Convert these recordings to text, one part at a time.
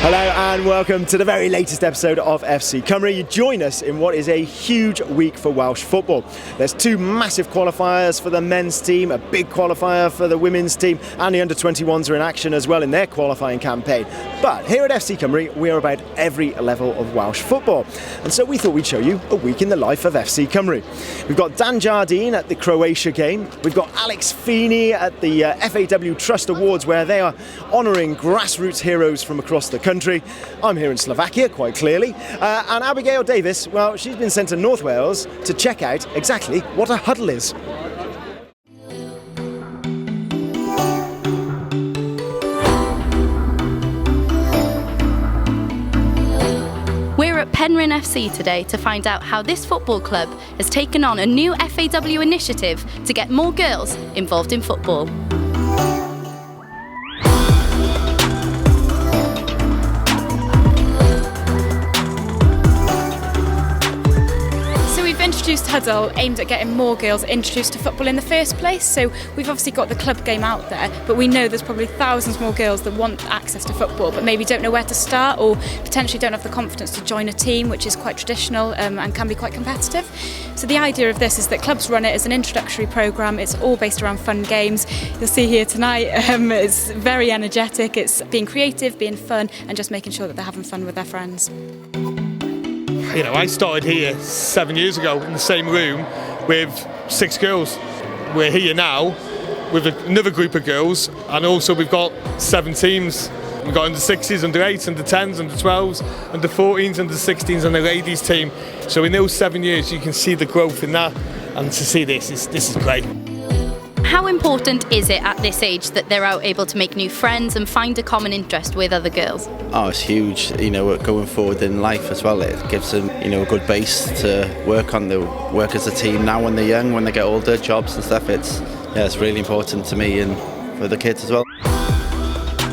Hello and welcome to the very latest episode of FC Cymru. You join us in what is a huge week for Welsh football. There's two massive qualifiers for the men's team, a big qualifier for the women's team, and the under-21s are in action as well in their qualifying campaign. But here at FC Cymru, we are about every level of Welsh football. And so we thought we'd show you a week in the life of FC Cymru. We've got Dan Jardine at the Croatia game. We've got Alex Feeney at the FAWales Trust Awards, where they are honouring grassroots heroes from across the country. I'm here in Slovakia, quite clearly. And Abigail Davis, well, she's been sent to North Wales to check out exactly what a huddle is. We're at Penryn FC today to find out how this football club has taken on a new FAW initiative to get more girls involved in football. Introduced Huddle aimed at getting more girls introduced to football in the first place. So we've obviously got the club game out there, but we know there's probably thousands more girls that want access to football but maybe don't know where to start, or potentially don't have the confidence to join a team, which is quite traditional and can be quite competitive. So the idea of this is that clubs run it as an introductory programme. It's all based around fun games. You'll see here tonight it's very energetic. It's being creative, being fun, and just making sure that they're having fun with their friends. You know, I started here 7 years ago in the same room with 6 girls. We're here now with another group of girls, and also we've got 7 teams. We've got under 6s, under 8s, under 10s, under 12s, under 14s, under 16s, and the ladies team. So in those 7 years you can see the growth in that, and to see this is great. How important is it at this age that they're out able to make new friends and find a common interest with other girls? Oh, it's huge, you know, going forward in life as well. It gives them, you know, a good base to work on. They work as a team now when they're young, when they get older, jobs and stuff. It's really important to me and for the kids as well.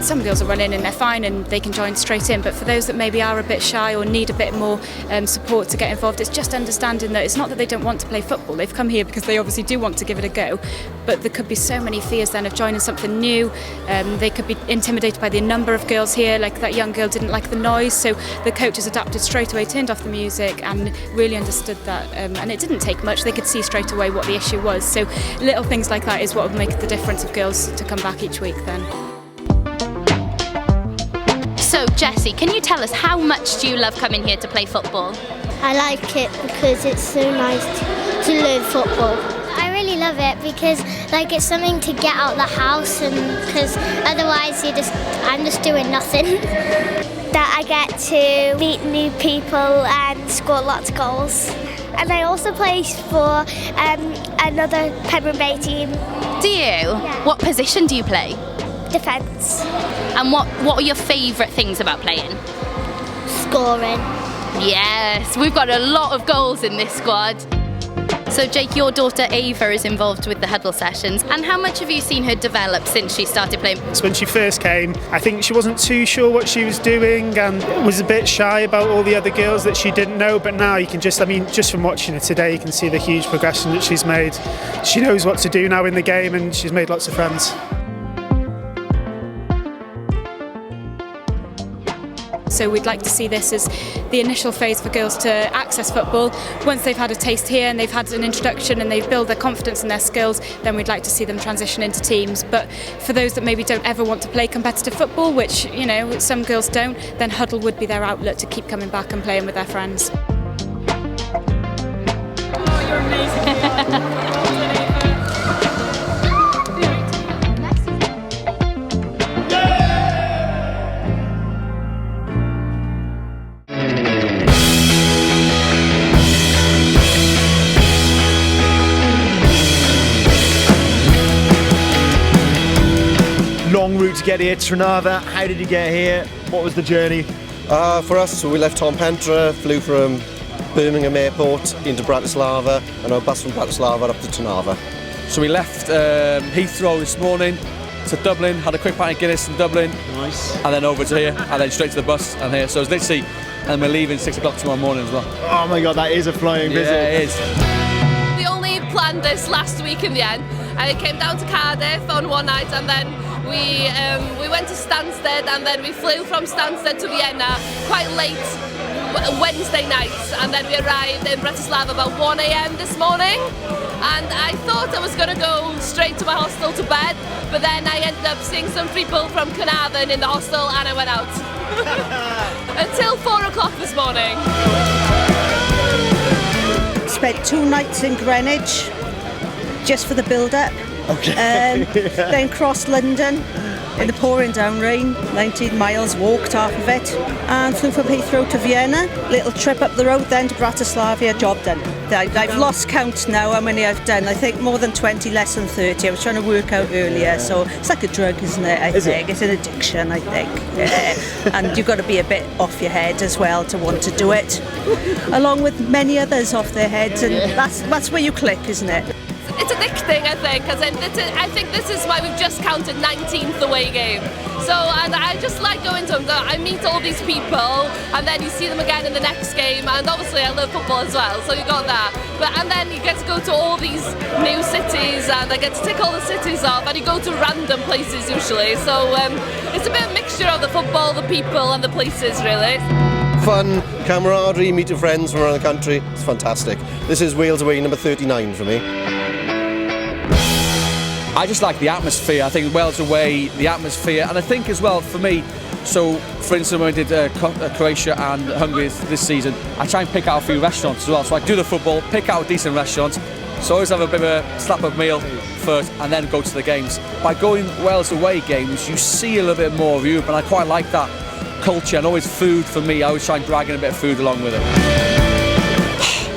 Some girls are running and they're fine and they can join straight in, but for those that maybe are a bit shy or need a bit more support to get involved, it's just understanding that it's not that they don't want to play football. They've come here because they obviously do want to give it a go, but there could be so many fears then of joining something new. They could be intimidated by the number of girls here, like that young girl didn't like the noise, so the coaches adapted straight away, turned off the music and really understood that, and it didn't take much. They could see straight away what the issue was, so little things like that is what would make the difference of girls to come back each week then. So Jessie, can you tell us how much do you love coming here to play football? I like it because it's so nice to learn football. I really love it because it's something to get out of the house, and because otherwise I'm just doing nothing. That I get to meet new people and score lots of goals. And I also play for another Penryn Bay team. Do you? Yeah. What position do you play? Defence. And what are your favourite things about playing? Scoring. Yes, we've got a lot of goals in this squad. So Jake, your daughter Ava is involved with the Huddle sessions, and how much have you seen her develop since she started playing? So when she first came, I think she wasn't too sure what she was doing and was a bit shy about all the other girls that she didn't know, but now you can just from watching her today, you can see the huge progression that she's made. She knows what to do now in the game and she's made lots of friends. So we'd like to see this as the initial phase for girls to access football. Once they've had a taste here and they've had an introduction and they've built their confidence and their skills, then we'd like to see them transition into teams. But for those that maybe don't ever want to play competitive football, which, you know, some girls don't, then Huddle would be their outlet to keep coming back and playing with their friends. Oh, you're amazing. Long route to get here, Trnava. How did you get here? What was the journey? For us, we left Pentra, flew from Birmingham Airport into Bratislava, and our bus from Bratislava up to Trnava. So we left Heathrow this morning to Dublin, had a quick pint of Guinness in Dublin, Nice. and then over to here, and then straight to the bus and here. So it's literally, and we're leaving 6 o'clock tomorrow morning as well. Oh my God, that is a flying visit. Yeah, it is. We only planned this last week in the end, and it came down to Cardiff on one night, and then we went to Stansted and then we flew from Stansted to Vienna quite late Wednesday night, and then we arrived in Bratislava about 1 a.m. this morning, and I thought I was going to go straight to my hostel to bed, but then I ended up seeing some people from Carnarvon in the hostel and I went out until 4 o'clock this morning. Spent 2 nights in Greenwich just for the build-up. Okay. Then crossed London in the pouring down rain, 19 miles, walked half of it, and flew from Heathrow to Vienna. Little trip up the road then to Bratislava, job done. I've lost count now how many I've done. I think more than 20, less than 30. I was trying to work out earlier, so it's like a drug, isn't it? I think it's an addiction, I think. Yeah. And you've got to be a bit off your head as well to want to do it, along with many others off their heads, and that's where you click, isn't it? It's addicting, I think, because I think this is why we've just counted 19th away game. So, and I just like going to them. I meet all these people, and then you see them again in the next game. And obviously, I love football as well, so you got that. And then you get to go to all these new cities, and I get to tick all the cities off. And you go to random places usually. So it's a bit of a mixture of the football, the people, and the places, really. Fun, camaraderie, meeting friends from around the country. It's fantastic. This is Wales away number 39 for me. I just like the atmosphere. I think Wales away, the atmosphere, and I think as well for me, so for instance when we did Croatia and Hungary this season, I try and pick out a few restaurants as well. So I do the football, pick out decent restaurants, so I always have a bit of a slap-up meal first and then go to the games. By going Wales away games, you see a little bit more of Europe, and I quite like that culture, and always food for me. I always try and drag in a bit of food along with it.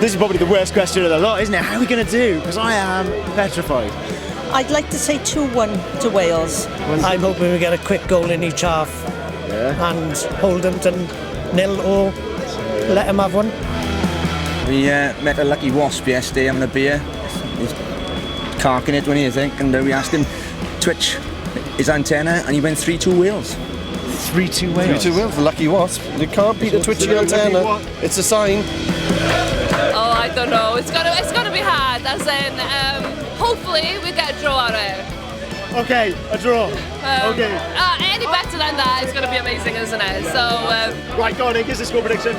This is probably the worst question of the lot, isn't it? How are we going to do? Because I am petrified. I'd like to say 2-1 to Wales. I'm hoping we get a quick goal in each half and hold them to 0 or let them have one. We met a lucky wasp yesterday having a beer. He's carking it, when you think, and we asked him to twitch his antenna, and he went 3-2 Wales. 3-2 Wales? 3-2 Wales, the lucky wasp. You can't beat a twitchy antenna. It's a sign. Oh, I don't know. It's gonna be hard, as in... hopefully we get a draw out of it. Okay, a draw. Okay. Any better than that is going to be amazing, isn't it? So. Right, go on in, give us a score prediction. 1-0.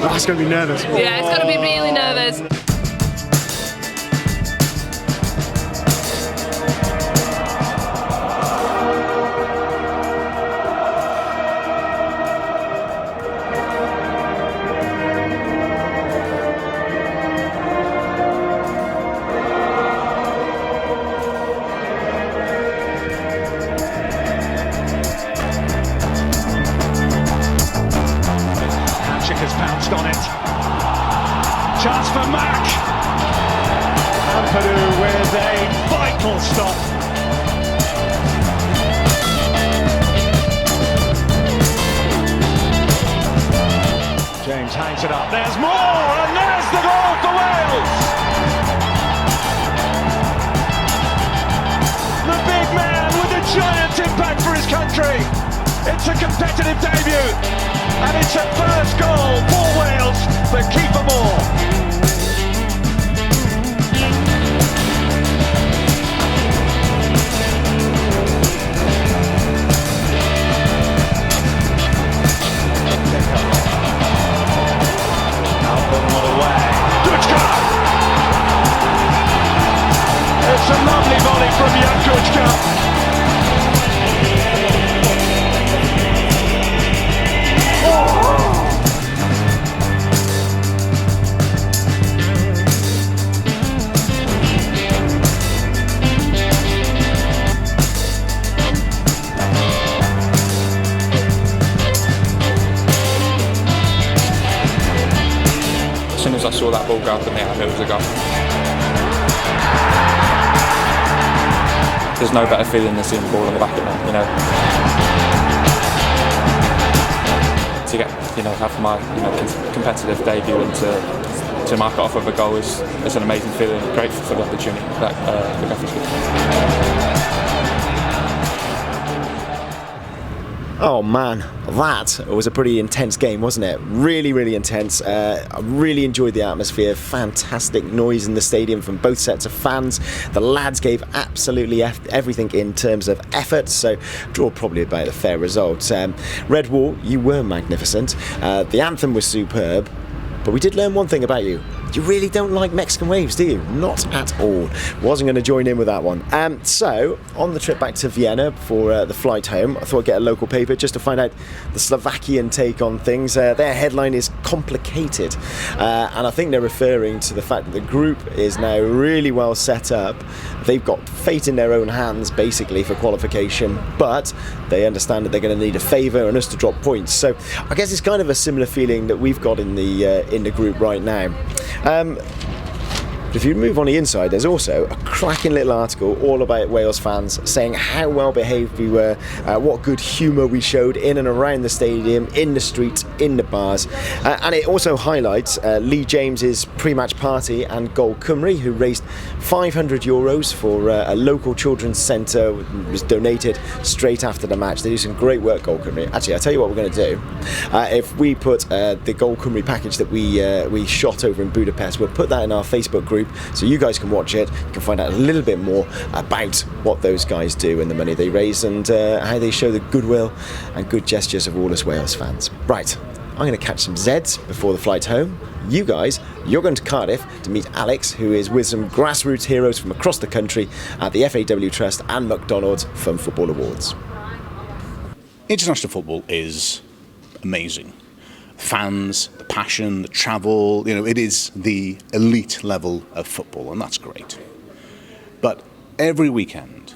That's going to be nervous. Yeah, it's going to be really nervous. On it. Chance for Mac. And Peru with a vital stop. James hangs it up. There's more, and there's the goal for Wales. The big man with a giant impact for his country. It's a competitive debut. And it's a first goal for Wales, but keep them all. Now putting it away. Kuchka! It's a lovely volley from young Kuchka. As soon as I saw that ball go up in the air, I knew it was a goal. There's no better feeling than seeing the ball on the back of the net, you know. To get, have my, competitive debut and to mark it off with a goal is an amazing feeling. Grateful for the opportunity that the Gophers give. Oh man, that was a pretty intense game, wasn't it? Really, really intense. I really enjoyed the atmosphere. Fantastic noise in the stadium from both sets of fans. The lads gave absolutely everything in terms of effort, so draw probably about a fair result. Red Wall, you were magnificent. The anthem was superb, but we did learn one thing about you. You really don't like Mexican waves, do you? Not at all. Wasn't going to join in with that one. So, on the trip back to Vienna for the flight home, I thought I'd get a local paper just to find out the Slovakian take on things. Their headline is complicated, and I think they're referring to the fact that the group is now really well set up. They've got fate in their own hands, basically, for qualification, but they understand that they're going to need a favour and us to drop points. So, I guess it's kind of a similar feeling that we've got in the group right now. If you move on the inside, there's also a cracking little article all about Wales fans saying how well behaved we were, what good humour we showed in and around the stadium, in the streets, in the bars, and it also highlights Lee James's pre-match party and Goal Cymru, who raised €500 for a local children's centre, was donated straight after the match. They do some great work, Goal Cymru. Actually, I'll tell you what we're going to do. If we put the Goal Cymru package that we shot over in Budapest, we'll put that in our Facebook group, so you guys can watch it. You can find out a little bit more about what those guys do and the money they raise, and how they show the goodwill and good gestures of all us Wales fans. Right, I'm going to catch some Zeds before the flight home. You guys, you're going to Cardiff to meet Alex, who is with some grassroots heroes from across the country at the FAW Trust and McDonald's Fun Football Awards. International football is amazing. Fans, the passion, the travel, it is the elite level of football, and that's great. But every weekend,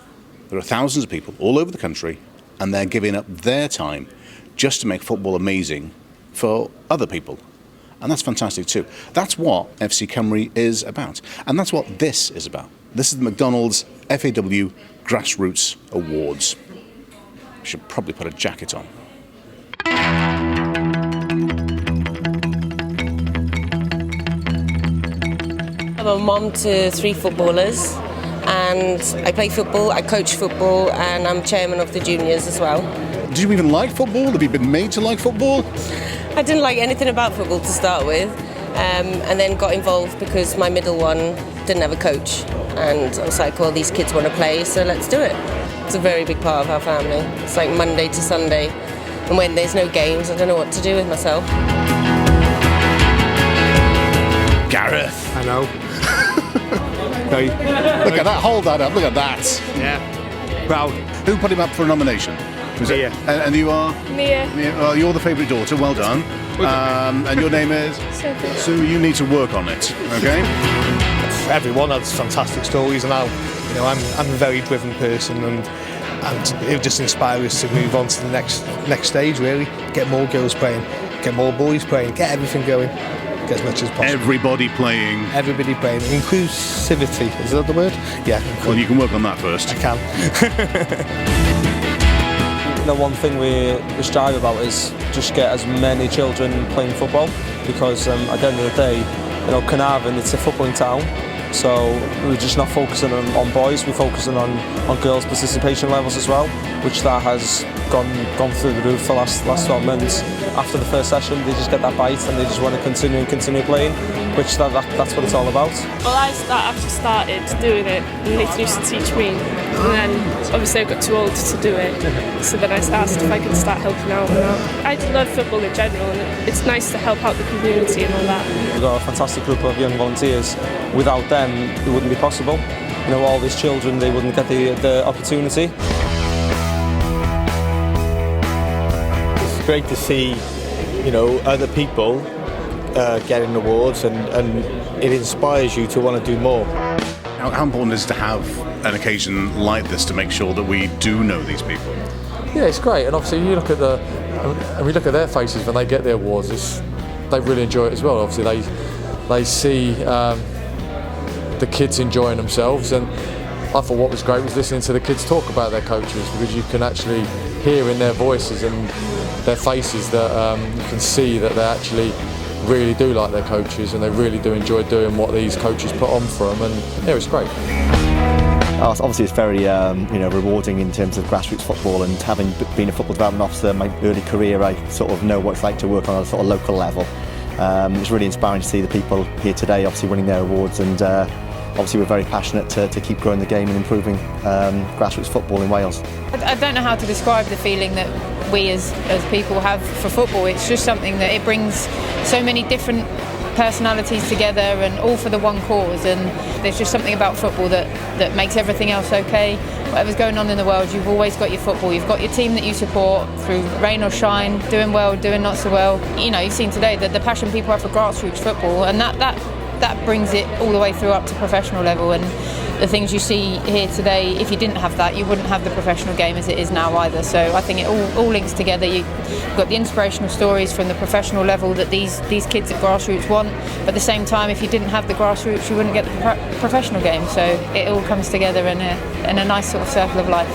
there are thousands of people all over the country, and they're giving up their time just to make football amazing for other people. And that's fantastic too. That's what FC Cymru is about. And that's what this is about. This is the McDonald's FAW Grassroots Awards. I should probably put a jacket on. I'm a mom to 3 footballers, and I play football, I coach football, and I'm chairman of the juniors as well. Did you even like football? Have you been made to like football? I didn't like anything about football to start with, and then got involved because my middle one didn't have a coach, and I was like, well, these kids want to play, so let's do it. It's a very big part of our family. It's like Monday to Sunday, and when there's no games, I don't know what to do with myself. Gareth. I know. Look at that, hold that up, look at that. Yeah. Proud. Who put him up for a nomination? Mia. And you are? Mia. Well, you're the favourite daughter, well done. And your name is? Sophie. So you need to work on it, okay? Everyone has fantastic stories, and I'm a very driven person, and it just inspires us to move on to the next stage, really. Get more girls playing, get more boys playing, get everything going. As much as possible. Everybody playing. Inclusivity, is that the word? Yeah. Well, you can work on that first. I can. The one thing we strive about is just get as many children playing football, because at the end of the day, Carnarvon, it's a footballing town, so we're just not focusing on boys, we're focusing on girls' participation levels as well, which that has gone through the roof the last 12 months. After the first session, they just get that bite and they just want to continue playing, which that's what it's all about. Well, I actually started doing it, and Nathan used to teach me, and then obviously I got too old to do it, so then I asked if I could start helping out. I love football in general, and it's nice to help out the community and all that. We've got a fantastic group of young volunteers. Without them, it wouldn't be possible. All these children, they wouldn't get the opportunity. It's great to see, other people getting awards, and it inspires you to want to do more. How important is it to have an occasion like this to make sure that we do know these people? Yeah, it's great, and obviously you look at their faces when they get their awards. They really enjoy it as well. Obviously, they see the kids enjoying themselves, and I thought what was great was listening to the kids talk about their coaches, because you can actually hear in their voices and their faces that you can see that they actually really do like their coaches, and they really do enjoy doing what these coaches put on for them, and yeah, it's great. Obviously, it's very rewarding in terms of grassroots football, and having been a football development officer in my early career, I sort of know what it's like to work on a sort of local level. It's really inspiring to see the people here today, obviously winning their awards, and obviously we're very passionate to keep growing the game and improving grassroots football in Wales. I don't know how to describe the feeling that we as people have for football. It's just something that it brings so many different personalities together and all for the one cause, and there's just something about football that makes everything else okay. Whatever's going on in the world, you've always got your football, you've got your team that you support through rain or shine, doing well, doing not so well. You know, you've seen today that the passion people have for grassroots football, and that brings it all the way through up to professional level. And the things you see here today, if you didn't have that, you wouldn't have the professional game as it is now either. So I think it all links together. You've got the inspirational stories from the professional level that these kids at grassroots want, but at the same time, if you didn't have the grassroots, you wouldn't get the professional game. So it all comes together in a nice sort of circle of life.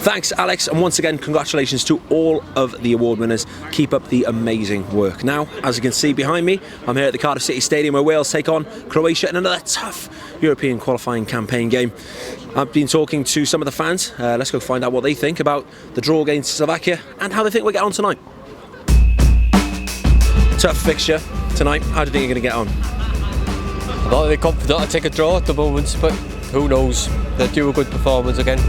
Thanks, Alex, and once again, congratulations to all of the award winners. Keep up the amazing work. Now, as you can see behind me, I'm here at the Cardiff City Stadium where Wales take on Croatia in another tough European qualifying campaign game. I've been talking to some of the fans. Let's go find out what they think about the draw against Slovakia and how they think we'll get on tonight. Tough fixture tonight. How do you think you're going to get on? I'm not really confident to take a draw at the moment, but who knows? They'll do a good performance again.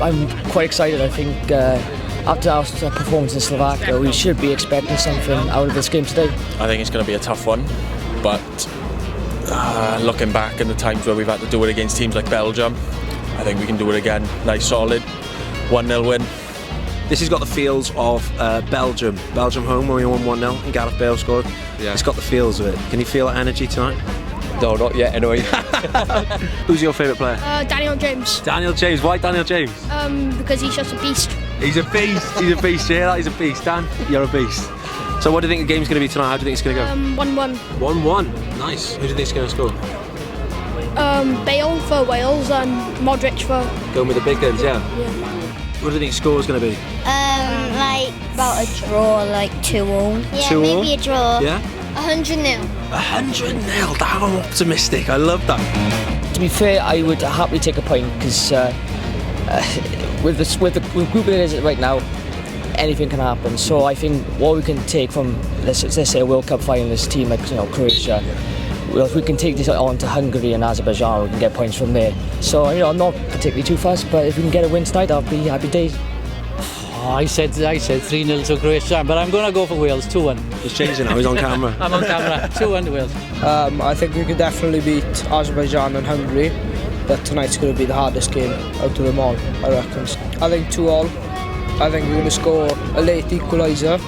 I'm quite excited. I think after our performance in Slovakia, we should be expecting something out of this game today. I think it's going to be a tough one, but looking back in the times where we've had to do it against teams like Belgium, I think we can do it again. Nice solid 1-0 win. This has got the feels of Belgium home when we won 1-0 and Gareth Bale scored. Yeah. It's got the feels of it. Can you feel that energy tonight? No, not yet anyway. Who's your favourite player? Daniel James. Daniel James. Why Daniel James? Because he's just a beast. He's a beast. He's a beast. Yeah, he's a beast. Dan, you're a beast. So what do you think the game's going to be tonight? How do you think it's going to go? 1-1. 1-1. Nice. Who do you think is going to score? Bale for Wales and Modric for... Going with the big guns, yeah? Yeah. What do you think the score is going to be? Like about a draw, like 2-2. Yeah, 2-2? maybe a draw. Yeah? 100-0. 100-0. How optimistic. I love that. To be fair, I would happily take a point because with the group it is right now, anything can happen. So I think what we can take from let's say a World Cup finalist team like Croatia, well, if we can take this on to Hungary and Azerbaijan, we can get points from there. So I'm not particularly too fast, but if we can get a win tonight, I'll be happy days. I said 3-0 to Croatia, but I'm going to go for Wales, 2-1. He's changing now, he's on camera. I'm on camera, 2-1 to Wales. I think we could definitely beat Azerbaijan and Hungary, but tonight's going to be the hardest game out of them all, I reckon. I think 2-2. I think we're going to score a late equaliser,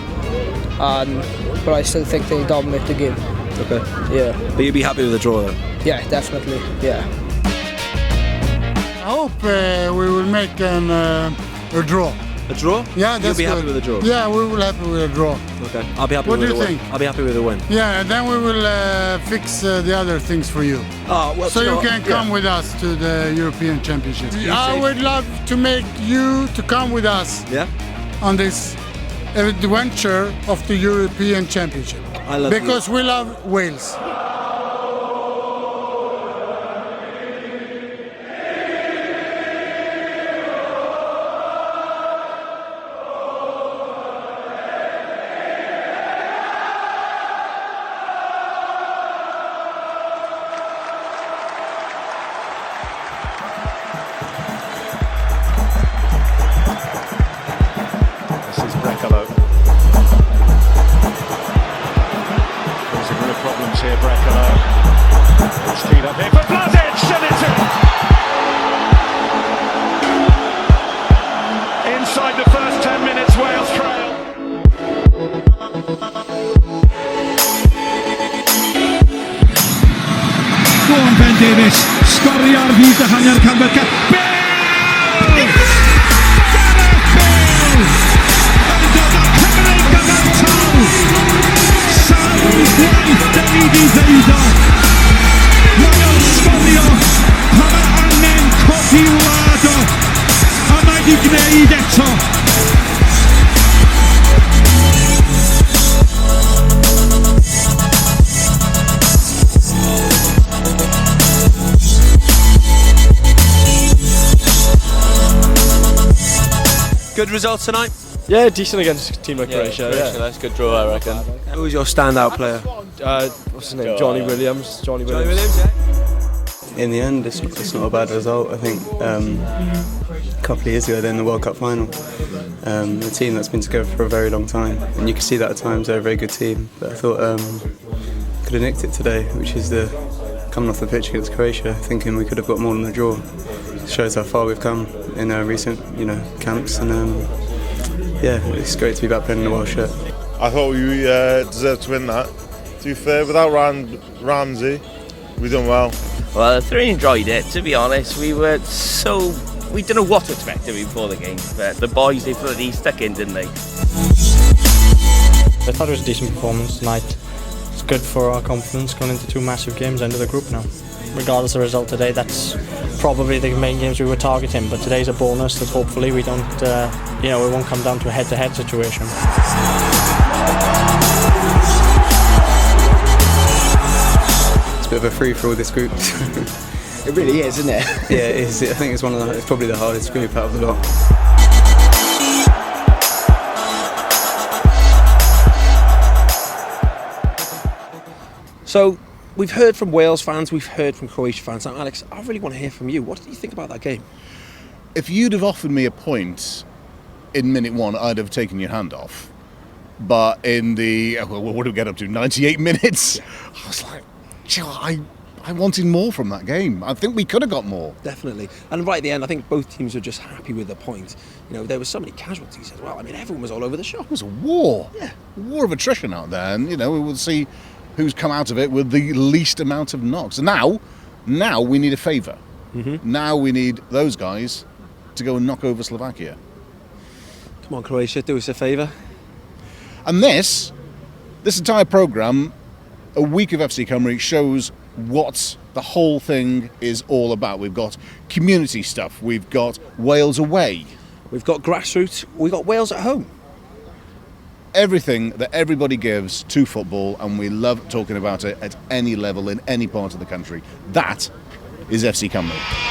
but I still think they'll dominate the game. Okay. Yeah. But you'd be happy with the draw, though? Yeah, definitely, yeah. I hope we will make a draw. A draw? Yeah, that's You'll be good. happy with a draw? Yeah, we will be happy with a draw. Okay. I'll be happy What with do a you win. think? I'll be happy with a win. Yeah, and then we will fix the other things for you. Oh, well, so you can come with us to the European Championship. I would love to make you to come with us on this adventure of the European Championship. I love because we love Wales. Sgorio'r fyd a hanner camber Bale! Gareth Bale! Yn dod â Cymru gyfartal! Sawl gwaith da ni di ddeud o! Mae o'n sgorio pa mae angen codi wlad o! A mae di gwneud eto! Good result tonight? Yeah, decent against a team like Croatia. Yeah, that's a good draw, I reckon. Who was your standout player? What's his name? Johnny Williams. Johnny Williams, yeah. In the end, it's not a bad result. I think a couple of years ago, they're in the World Cup final. A team that's been together for a very long time, and you can see that at times they're a very good team. But I thought could have nicked it today, which is coming off the pitch against Croatia, thinking we could have got more than a draw. It shows how far we've come in our recent, camps, and it's great to be back playing in the Welsh shirt. I thought we deserved to win that. To be fair, without Ramsey, we done well. Well, I thoroughly enjoyed it, to be honest. We didn't know what to expect before the game, but the boys, they bloody stuck in, didn't they? I thought it was a decent performance tonight. It's good for our confidence going into two massive games into the group now. Regardless of the result today, that's probably the main games we were targeting, but today's a bonus that hopefully we don't, it won't come down to a head-to-head situation. It's a bit of a free-for-all, this group. It really is, isn't it? Yeah, it is. I think it's it's probably the hardest group out of the lot. So, we've heard from Wales fans, we've heard from Croatia fans. Now, Alex, I really want to hear from you. What did you think about that game? If you'd have offered me a point in minute one, I'd have taken your hand off. But in what did we get up to, 98 minutes? I was like, I wanted more from that game. I think we could have got more. Definitely. And right at the end, I think both teams were just happy with the point. There were so many casualties as well. I mean, everyone was all over the shop. It was a war. Yeah. A war of attrition out there. And, we will see who's come out of it with the least amount of knocks. Now we need a favour. Mm-hmm. Now we need those guys to go and knock over Slovakia. Come on, Croatia, do us a favour. And this entire programme, a week of FC Cymru, shows what the whole thing is all about. We've got community stuff, we've got Wales away, we've got grassroots, we've got Wales at home. Everything that everybody gives to football, and we love talking about it at any level in any part of the country. That is FC Cymru.